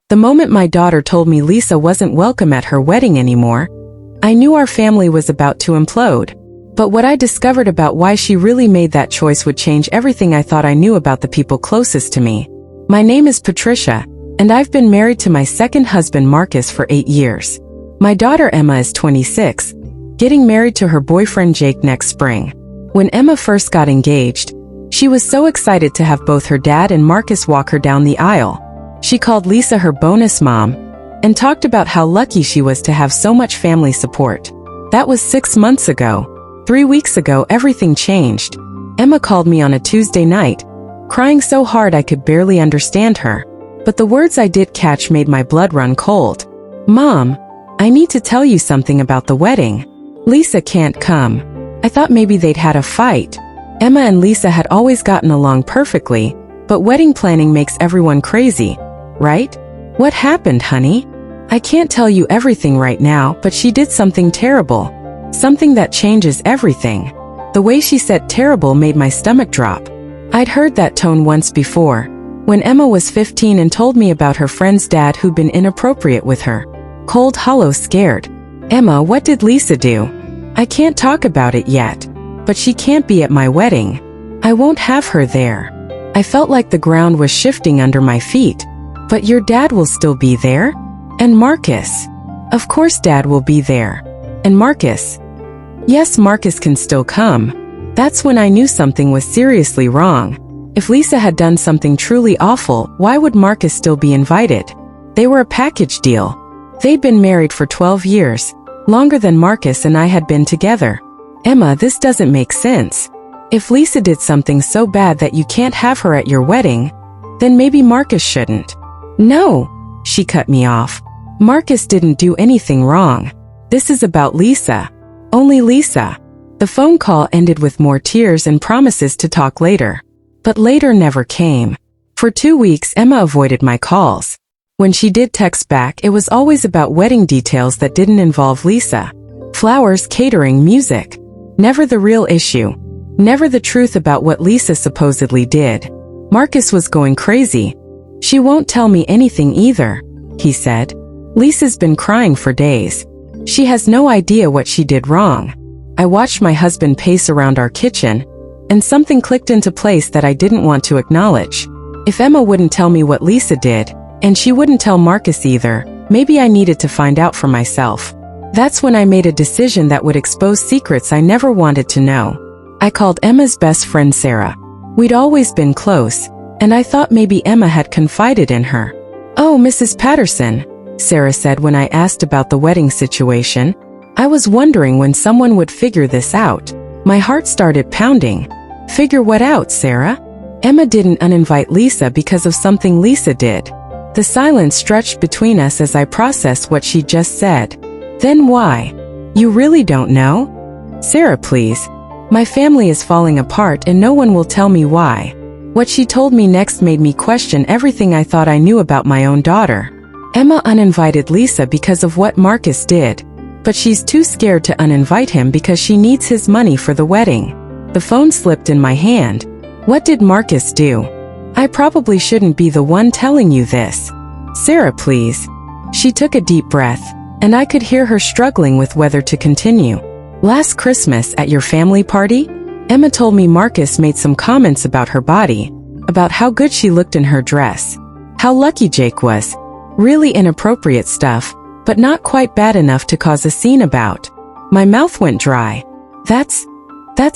The moment my daughter told me Lisa wasn't welcome at her wedding anymore, I knew our family was about to implode. But what I discovered about why she really made that choice would change everything I thought I knew about the people closest to me. My name is Patricia, and I've been married to my second husband Marcus for 8 years. My daughter Emma is 26, getting married to her boyfriend Jake next spring. When Emma first got engaged, she was so excited to have both her dad and Marcus walk her down the aisle. She called Lisa her bonus mom, and talked about how lucky she was to have so much family support. That was 6 months ago. 3 weeks ago everything changed. Emma called me on a Tuesday night, crying so hard I could barely understand her. But the words I did catch made my blood run cold. "Mom, I need to tell you something about the wedding. Lisa can't come." I thought maybe they'd had a fight. Emma and Lisa had always gotten along perfectly, but wedding planning makes everyone crazy, right? "What happened, honey?" "I can't tell you everything right now, but she did something terrible. Something that changes everything." The way she said terrible made my stomach drop. I'd heard that tone once before, when Emma was 15 and told me about her friend's dad who'd been inappropriate with her. Cold, hollow, scared. "Emma, what did Lisa do?" "I can't talk about it yet. But she can't be at my wedding. I won't have her there." I felt like the ground was shifting under my feet. "But your dad will still be there? And Marcus?" "Of course Dad will be there. And Marcus?" "Yes, Marcus can still come." That's when I knew something was seriously wrong. If Lisa had done something truly awful, why would Marcus still be invited? They were a package deal. They'd been married for 12 years, longer than Marcus and I had been together. "Emma, this doesn't make sense. If Lisa did something so bad that you can't have her at your wedding, then maybe Marcus shouldn't." "No," she cut me off. "Marcus didn't do anything wrong. This is about Lisa. Only Lisa." The phone call ended with more tears and promises to talk later. But later never came. For 2 weeks Emma avoided my calls. When she did text back, it was always about wedding details that didn't involve Lisa. Flowers, catering, music. Never the real issue. Never the truth about what Lisa supposedly did. Marcus was going crazy. "She won't tell me anything either," he said. "Lisa's been crying for days. She has no idea what she did wrong." I watched my husband pace around our kitchen, and something clicked into place that I didn't want to acknowledge. If Emma wouldn't tell me what Lisa did, and she wouldn't tell Marcus either, maybe I needed to find out for myself. That's when I made a decision that would expose secrets I never wanted to know. I called Emma's best friend Sarah. We'd always been close, and I thought maybe Emma had confided in her. "Oh, Mrs. Patterson," Sarah said when I asked about the wedding situation. I was wondering when someone would figure this out. My heart started pounding. "Figure what out, Sarah?" "Emma didn't uninvite Lisa because of something Lisa did." The silence stretched between us as I processed what she just said. "Then why? You really don't know?" "Sarah, please. My family is falling apart and no one will tell me why." What she told me next made me question everything I thought I knew about my own daughter. Emma uninvited Lisa because of what Marcus did. But she's too scared to uninvite him because she needs his money for the wedding. The phone slipped in my hand. "What did Marcus do?" "I probably shouldn't be the one telling you this. Sarah, please." She took a deep breath, and I could hear her struggling with whether to continue. "Last Christmas at your family party, Emma told me Marcus made some comments about her body, about how good she looked in her dress, how lucky Jake was. Really inappropriate stuff, but not quite bad enough to cause a scene about." My mouth went dry. That's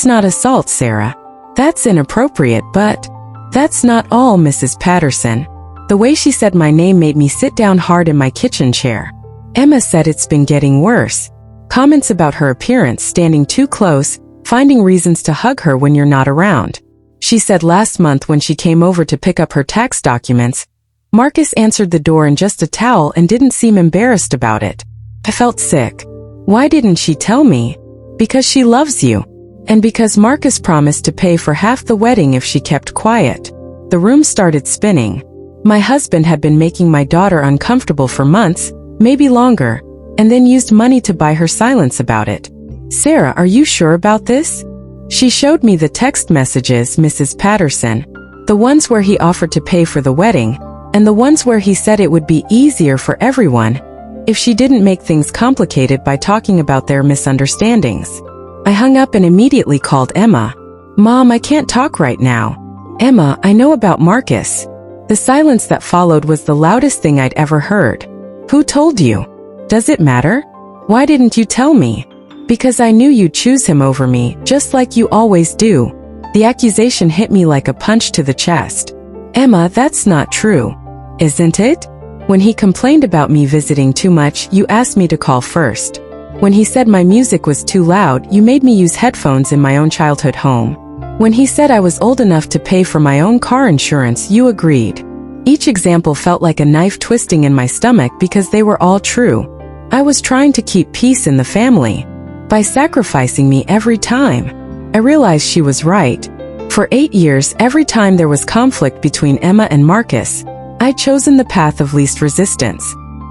not assault, Sarah. That's inappropriate, but that's not all, Mrs. Patterson." The way she said my name made me sit down hard in my kitchen chair. "Emma said it's been getting worse. Comments about her appearance, standing too close, finding reasons to hug her when you're not around. She said last month when she came over to pick up her tax documents, Marcus answered the door in just a towel and didn't seem embarrassed about it. I felt sick. Why didn't she tell me? Because she loves you. And because Marcus promised to pay for half the wedding if she kept quiet." The room started spinning. My husband had been making my daughter uncomfortable for months, maybe longer, and then used money to buy her silence about it. "Sarah, are you sure about this?" She showed me the text messages, Mrs. Patterson. The ones where he offered to pay for the wedding, and the ones where he said it would be easier for everyone if she didn't make things complicated by talking about their misunderstandings. I hung up and immediately called Emma. "Mom, I can't talk right now." "Emma, I know about Marcus." The silence that followed was the loudest thing I'd ever heard. "Who told you? Does it matter? Why didn't you tell me?" "Because I knew you'd choose him over me, just like you always do." The accusation hit me like a punch to the chest. "Emma, that's not true." "Isn't it? When he complained about me visiting too much, you asked me to call first. When he said my music was too loud, you made me use headphones in my own childhood home. When he said I was old enough to pay for my own car insurance, you agreed." Each example felt like a knife twisting in my stomach because they were all true. I was trying to keep peace in the family by sacrificing me every time. I realized she was right. For 8 years, every time there was conflict between Emma and Marcus, I'd chosen the path of least resistance,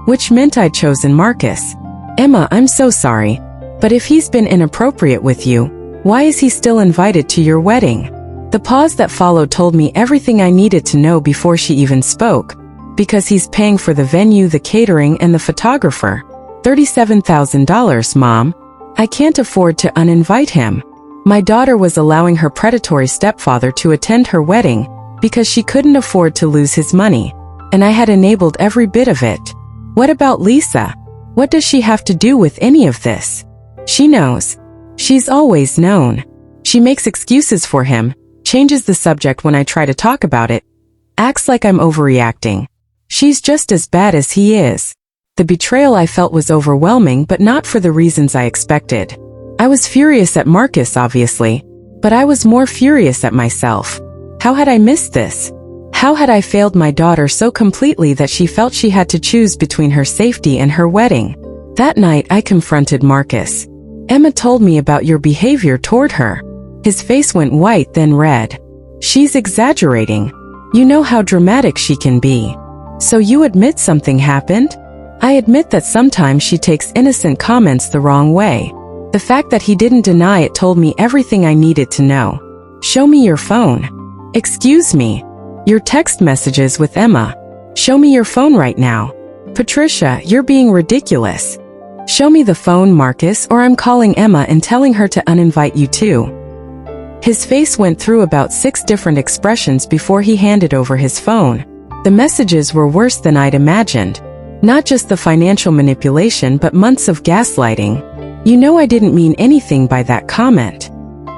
which meant I'd chosen Marcus. "Emma, I'm so sorry, but if he's been inappropriate with you, why is he still invited to your wedding?" The pause that followed told me everything I needed to know before she even spoke. "Because he's paying for the venue, the catering, and the photographer. $37,000, Mom. I can't afford to uninvite him." My daughter was allowing her predatory stepfather to attend her wedding because she couldn't afford to lose his money, and I had enabled every bit of it. What about Lisa? What does she have to do with any of this? She knows. She's always known. She makes excuses for him, changes the subject when I try to talk about it, acts like I'm overreacting. She's just as bad as he is. The betrayal I felt was overwhelming, but not for the reasons I expected. I was furious at Marcus, obviously, but I was more furious at myself. How had I missed this? How had I failed my daughter so completely that she felt she had to choose between her safety and her wedding? That night, I confronted Marcus. "Emma told me about your behavior toward her." His face went white, then red. "She's exaggerating. You know how dramatic she can be. So you admit something happened?" "I admit that sometimes she takes innocent comments the wrong way." The fact that he didn't deny it told me everything I needed to know. "Show me your phone." "Excuse me. Your text messages with Emma. Show me your phone right now." "Patricia, you're being ridiculous." "Show me the phone, Marcus, or I'm calling Emma and telling her to uninvite you too." His face went through about 6 different expressions before he handed over his phone. The messages were worse than I'd imagined. Not just the financial manipulation, but months of gaslighting. "You know I didn't mean anything by that comment.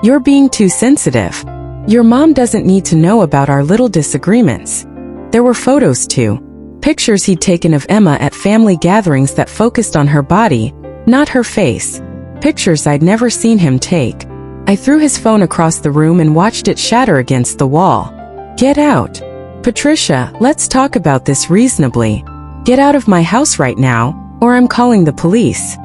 You're being too sensitive. Your mom doesn't need to know about our little disagreements." There were photos too. Pictures he'd taken of Emma at family gatherings that focused on her body, not her face. Pictures I'd never seen him take. I threw his phone across the room and watched it shatter against the wall. "Get out. Patricia, let's talk about this reasonably. Get out of my house right now, or I'm calling the police."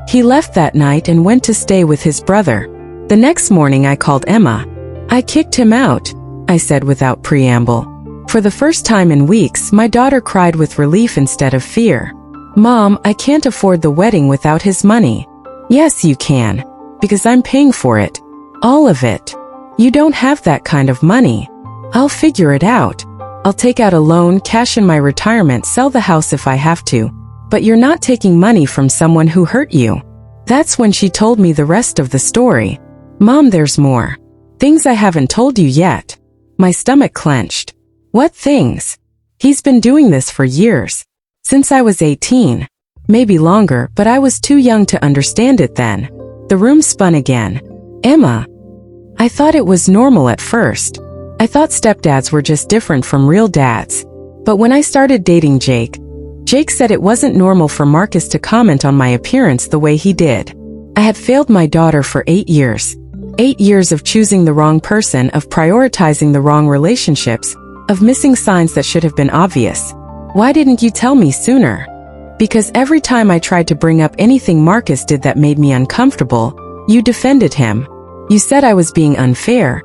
He left that night and went to stay with his brother. The next morning I called Emma. "I kicked him out," I said without preamble. For the first time in weeks, my daughter cried with relief instead of fear. "Mom, I can't afford the wedding without his money." "Yes, you can. Because I'm paying for it. All of it." "You don't have that kind of money." "I'll figure it out. I'll take out a loan, cash in my retirement, sell the house if I have to. But you're not taking money from someone who hurt you." That's when she told me the rest of the story. "Mom, there's more. Things I haven't told you yet." My stomach clenched. "What things?" "He's been doing this for years. Since I was 18. Maybe longer, but I was too young to understand it then." The room spun again. "Emma." I thought it was normal at first. I thought stepdads were just different from real dads. But when I started dating Jake said it wasn't normal for Marcus to comment on my appearance the way he did. I had failed my daughter for 8 years. 8 years of choosing the wrong person, of prioritizing the wrong relationships, of missing signs that should have been obvious. "Why didn't you tell me sooner?" "Because every time I tried to bring up anything Marcus did that made me uncomfortable, you defended him. You said I was being unfair,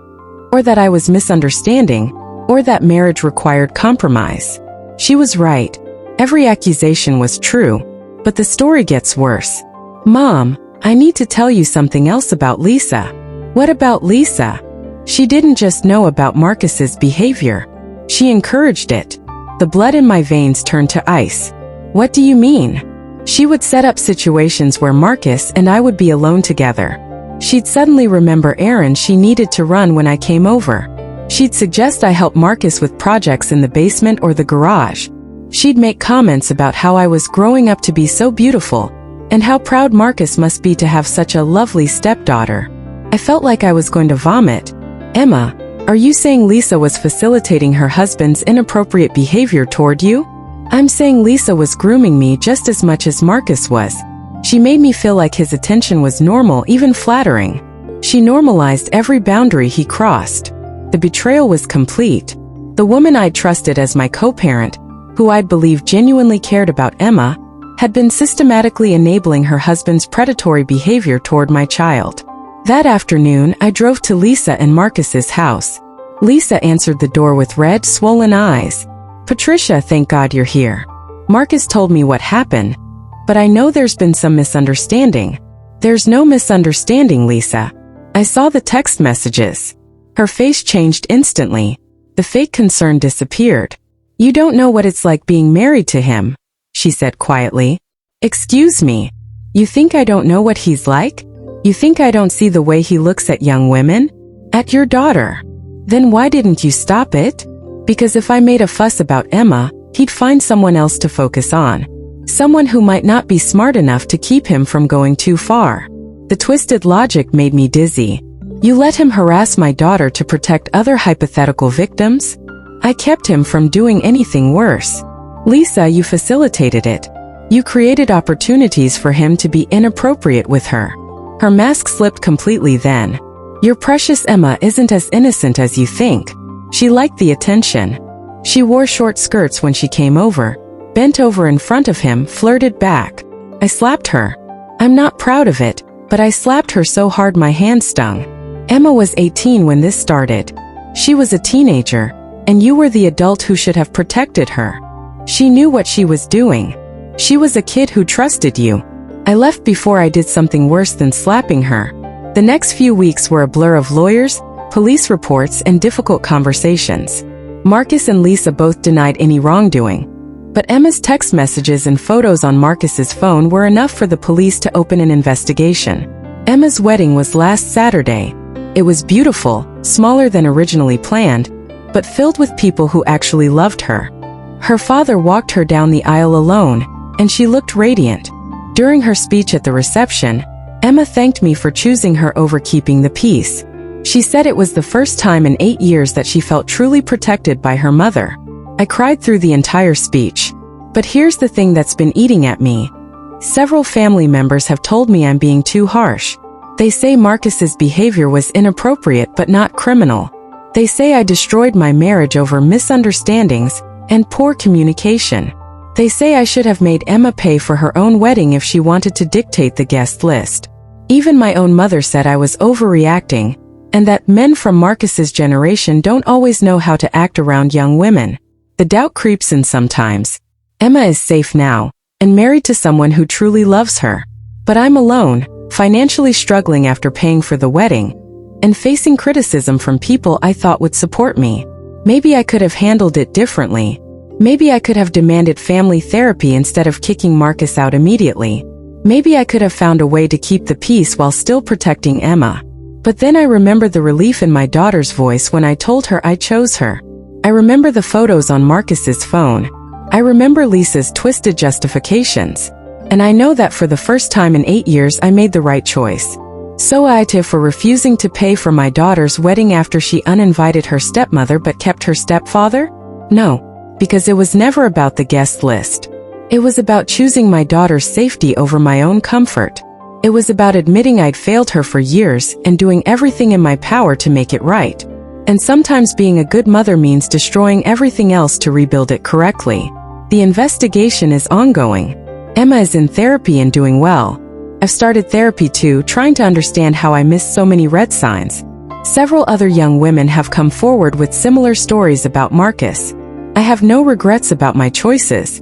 or that I was misunderstanding, or that marriage required compromise." She was right. Every accusation was true. But the story gets worse. "Mom, I need to tell you something else about Lisa." "What about Lisa?" "She didn't just know about Marcus's behavior. She encouraged it. The blood in my veins turned to ice. What do you mean? She would set up situations where Marcus and I would be alone together. She'd suddenly remember errands she needed to run when I came over. She'd suggest I help Marcus with projects in the basement or the garage. She'd make comments about how I was growing up to be so beautiful, and how proud Marcus must be to have such a lovely stepdaughter. I felt like I was going to vomit. Emma, are you saying Lisa was facilitating her husband's inappropriate behavior toward you? I'm saying Lisa was grooming me just as much as Marcus was. She made me feel like his attention was normal, even flattering. She normalized every boundary he crossed. The betrayal was complete. The woman I'd trusted as my co-parent, who I'd believed genuinely cared about Emma, had been systematically enabling her husband's predatory behavior toward my child. That afternoon, I drove to Lisa and Marcus's house. Lisa answered the door with red, swollen eyes. Patricia, thank God you're here. Marcus told me what happened, but I know there's been some misunderstanding. There's no misunderstanding, Lisa. I saw the text messages. Her face changed instantly. The fake concern disappeared. You don't know what it's like being married to him, she said quietly. Excuse me. You think I don't know what he's like? You think I don't see the way he looks at young women? At your daughter? Then why didn't you stop it? Because if I made a fuss about Emma, he'd find someone else to focus on. Someone who might not be smart enough to keep him from going too far. The twisted logic made me dizzy. You let him harass my daughter to protect other hypothetical victims? I kept him from doing anything worse. Lisa, you facilitated it. You created opportunities for him to be inappropriate with her. Her mask slipped completely then. Your precious Emma isn't as innocent as you think. She liked the attention. She wore short skirts when she came over, bent over in front of him, flirted back. I slapped her. I'm not proud of it, but I slapped her so hard my hand stung. Emma was 18 when this started. She was a teenager, and you were the adult who should have protected her. She knew what she was doing. She was a kid who trusted you. I left before I did something worse than slapping her. The next few weeks were a blur of lawyers, police reports, and difficult conversations. Marcus and Lisa both denied any wrongdoing, but Emma's text messages and photos on Marcus's phone were enough for the police to open an investigation. Emma's wedding was last Saturday. It was beautiful, smaller than originally planned, but filled with people who actually loved her. Her father walked her down the aisle alone, and she looked radiant. During her speech at the reception, Emma thanked me for choosing her over keeping the peace. She said it was the first time in 8 years that she felt truly protected by her mother. I cried through the entire speech. But here's the thing that's been eating at me. Several family members have told me I'm being too harsh. They say Marcus's behavior was inappropriate but not criminal. They say I destroyed my marriage over misunderstandings and poor communication. They say I should have made Emma pay for her own wedding if she wanted to dictate the guest list. Even my own mother said I was overreacting, and that men from Marcus's generation don't always know how to act around young women. The doubt creeps in sometimes. Emma is safe now, and married to someone who truly loves her. But I'm alone, financially struggling after paying for the wedding, and facing criticism from people I thought would support me. Maybe I could have handled it differently. Maybe I could have demanded family therapy instead of kicking Marcus out immediately. Maybe I could have found a way to keep the peace while still protecting Emma. But then I remember the relief in my daughter's voice when I told her I chose her. I remember the photos on Marcus's phone. I remember Lisa's twisted justifications. And I know that for the first time in 8 years I made the right choice. So AITA for refusing to pay for my daughter's wedding after she uninvited her stepmother but kept her stepfather? No, because it was never about the guest list. It was about choosing my daughter's safety over my own comfort. It was about admitting I'd failed her for years and doing everything in my power to make it right. And sometimes being a good mother means destroying everything else to rebuild it correctly. The investigation is ongoing. Emma is in therapy and doing well. I've started therapy too, trying to understand how I missed so many red signs. Several other young women have come forward with similar stories about Marcus. I have no regrets about my choices.